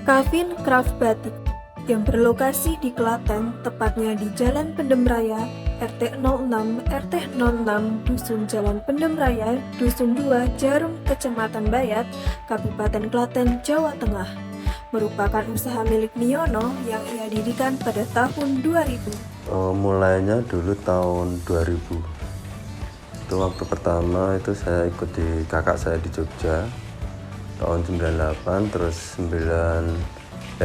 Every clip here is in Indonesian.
Kavin Craft Batik yang berlokasi di Klaten, tepatnya di Jalan Pendem Raya, RT 06, RT 06, Dusun Jalan Pendem Raya, Dusun 2, Jarum, Kecamatan Bayat, Kabupaten Klaten, Jawa Tengah, merupakan usaha milik Niono yang ia dirikan pada tahun 2000. Mulainya dulu tahun 2000. Itu waktu pertama itu saya ikut di kakak saya di Jogja tahun 98, terus 2000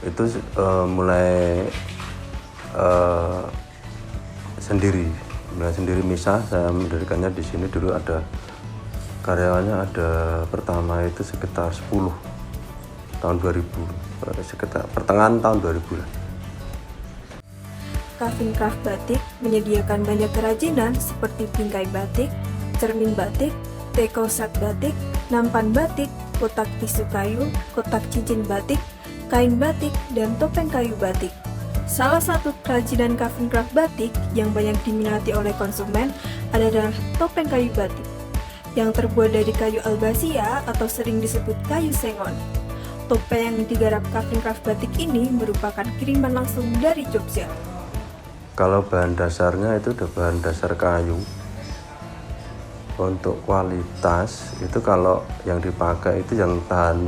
itu mulai sendiri misah. Saya mendirikannya di sini. Dulu ada karyawannya, ada pertama itu sekitar 10 tahun 2000, sekitar pertengahan tahun 2000 lah. Kavin Craft Batik menyediakan banyak kerajinan seperti bingkai batik, cermin batik, teko set batik, nampan batik, kotak tisu kayu, kotak cincin batik, kain batik, dan topeng kayu batik. Salah satu kerajinan Kavin Craft Batik yang banyak diminati oleh konsumen adalah topeng kayu batik, yang terbuat dari kayu albasia atau sering disebut kayu sengon. Topeng yang digarap Kavin Craft Batik ini merupakan kiriman langsung dari Jogja. Kalau bahan dasarnya itu udah bahan dasar kayu. Untuk kualitas itu kalau yang dipakai itu yang tahan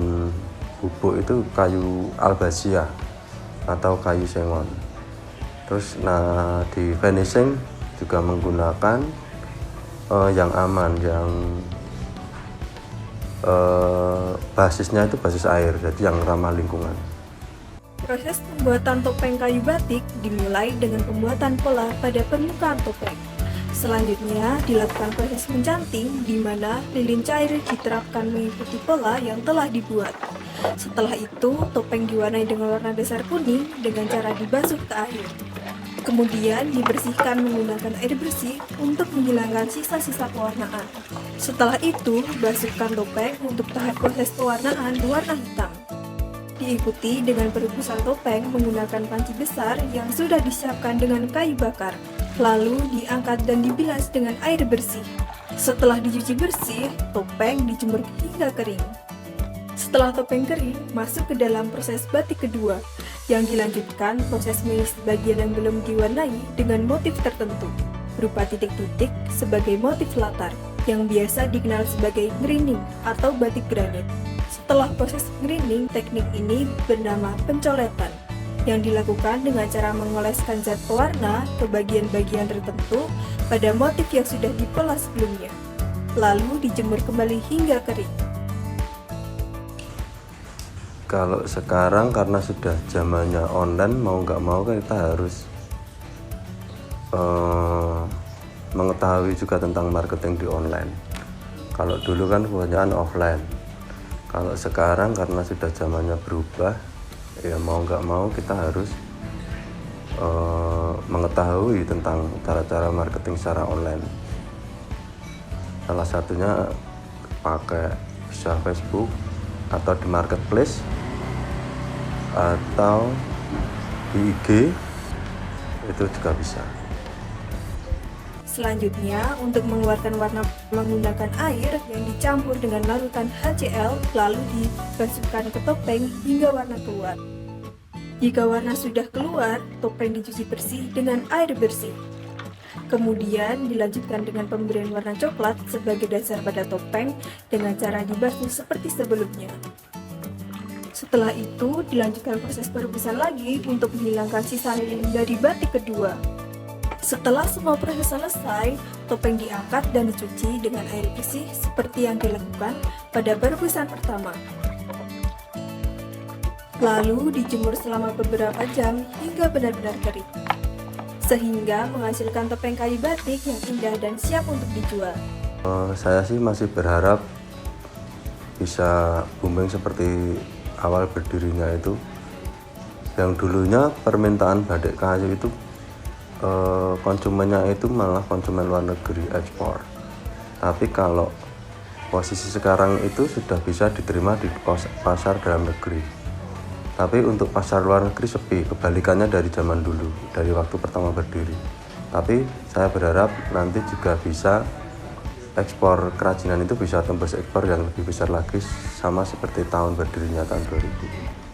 bubuk itu kayu albasia atau kayu sengon. Terus di finishing juga menggunakan yang aman, yang basisnya itu basis air, jadi yang ramah lingkungan. Proses pembuatan topeng kayu batik dimulai dengan pembuatan pola pada permukaan topeng. Selanjutnya dilakukan proses mencanting, di mana lilin cair diterapkan mengikuti pola yang telah dibuat. Setelah itu, topeng diwarnai dengan warna dasar kuning dengan cara dibasuh ke air. Kemudian dibersihkan menggunakan air bersih untuk menghilangkan sisa-sisa pewarnaan. Setelah itu, basuhkan topeng untuk tahap proses pewarnaan warna hitam. Diikuti dengan perebusan topeng menggunakan panci besar yang sudah disiapkan dengan kayu bakar. Lalu diangkat dan dibilas dengan air bersih. Setelah dicuci bersih, topeng dijemur hingga kering. Setelah topeng kering, masuk ke dalam proses batik kedua, yang dilanjutkan proses mengisi bagian yang belum diwarnai dengan motif tertentu, berupa titik-titik sebagai motif latar, yang biasa dikenal sebagai ngerining atau batik granit. Setelah proses ngerining, teknik ini bernama pencoletan, yang dilakukan dengan cara mengoleskan zat pewarna ke bagian-bagian tertentu pada motif yang sudah dipoles sebelumnya, lalu dijemur kembali hingga kering. Kalau sekarang karena sudah zamannya online, mau nggak mau kita harus mengetahui juga tentang marketing di online. Kalau dulu kan kebanyakan offline. Kalau sekarang karena sudah zamannya berubah, ya mau nggak mau kita harus mengetahui tentang cara-cara marketing secara online. Salah satunya pakai bisa Facebook atau di marketplace atau di IG, itu juga bisa. Selanjutnya, untuk mengeluarkan warna menggunakan air yang dicampur dengan larutan HCl, lalu dibasuhkan ke topeng hingga warna keluar. Jika warna sudah keluar, topeng dicuci bersih dengan air bersih. Kemudian dilanjutkan dengan pemberian warna coklat sebagai dasar pada topeng dengan cara dibasuh seperti sebelumnya. Setelah itu, dilanjutkan proses perebusan lagi untuk menghilangkan sisa lilin dari batik kedua. Setelah semua proses selesai, topeng diangkat dan dicuci dengan air bersih seperti yang dilakukan pada perebusan pertama. Lalu dijemur selama beberapa jam hingga benar-benar kering, sehingga menghasilkan topeng kayu batik yang indah dan siap untuk dijual. Saya sih masih berharap bisa booming seperti awal berdirinya itu. Yang dulunya permintaan batik kayu itu konsumennya itu malah konsumen luar negeri, ekspor. Tapi kalau posisi sekarang itu sudah bisa diterima di pasar dalam negeri. Tapi untuk pasar luar negeri sepi, kebalikannya dari zaman dulu, dari waktu pertama berdiri. Tapi saya berharap nanti juga bisa ekspor kerajinan itu bisa tembus ekspor yang lebih besar lagi, sama seperti tahun berdirinya tahun 2000.